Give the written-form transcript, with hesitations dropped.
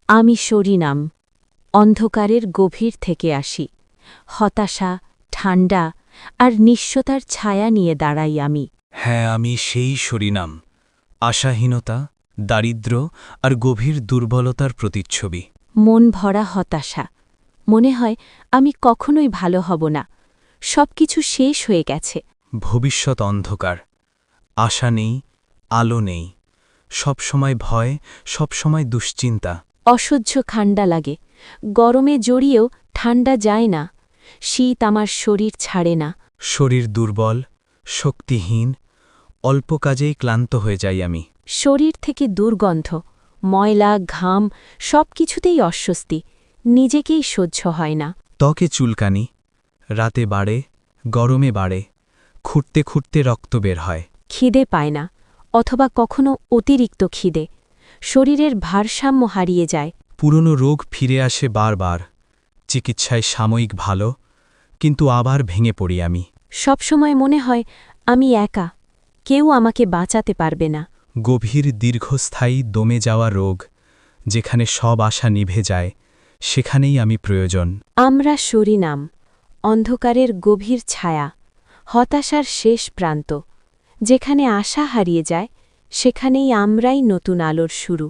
আমি সরিনাম, অন্ধকারের গভীর থেকে আসি। হতাশা, ঠান্ডা আর নিঃস্বতার ছায়া নিয়ে দাঁড়াই আমি। হ্যাঁ, আমি সেই সরিনাম, আশাহীনতা, দারিদ্র্য আর গভীর দুর্বলতার প্রতিচ্ছবি। মন ভরা হতাশা, মনে হয় আমি কখনোই ভালো হব না, সবকিছু শেষ হয়ে গেছে। ভবিষ্যৎ অন্ধকার, আশা নেই, আলো নেই, সবসময় ভয়, সবসময় দুশ্চিন্তা। অসহ্য ঠান্ডা লাগে, গরমে জড়িয়েও ঠান্ডা যায় না। শীত আমার শরীর ছাড়ে না। শরীর দুর্বল, শক্তিহীন, অল্প কাজেই ক্লান্ত হয়ে যাই আমি। শরীর থেকে দুর্গন্ধ, ময়লা, ঘাম সবকিছুতেই অস্বস্তি, নিজেকেই সহ্য হয় না। ত্বকে চুলকানি, রাতে বাড়ে, গরমে বাড়ে, খুঁড়তে খুঁড়তে রক্ত বের হয়। খিদে পায় না, অথবা কখনো অতিরিক্ত খিদে। শরীরের ভারসাম্য হারিয়ে যায়। পুরনো রোগ ফিরে আসে বারবার। চিকিৎসায় সাময়িক ভালো, কিন্তু আবার ভেঙে পড়ি আমি। সবসময় মনে হয় আমি একা, কেউ আমাকে বাঁচাতে পারবে না। গভীর দীর্ঘস্থায়ী দমে যাওয়া রোগ, যেখানে সব আশা নিভে যায়, সেখানেই আমি প্রয়োজন। আমরা সরিনাম, অন্ধকারের গভীর ছায়া, হতাশার শেষ প্রান্ত। যেখানে আশা হারিয়ে যায়, সেখানেই আমরাই নতুন আলোর শুরু।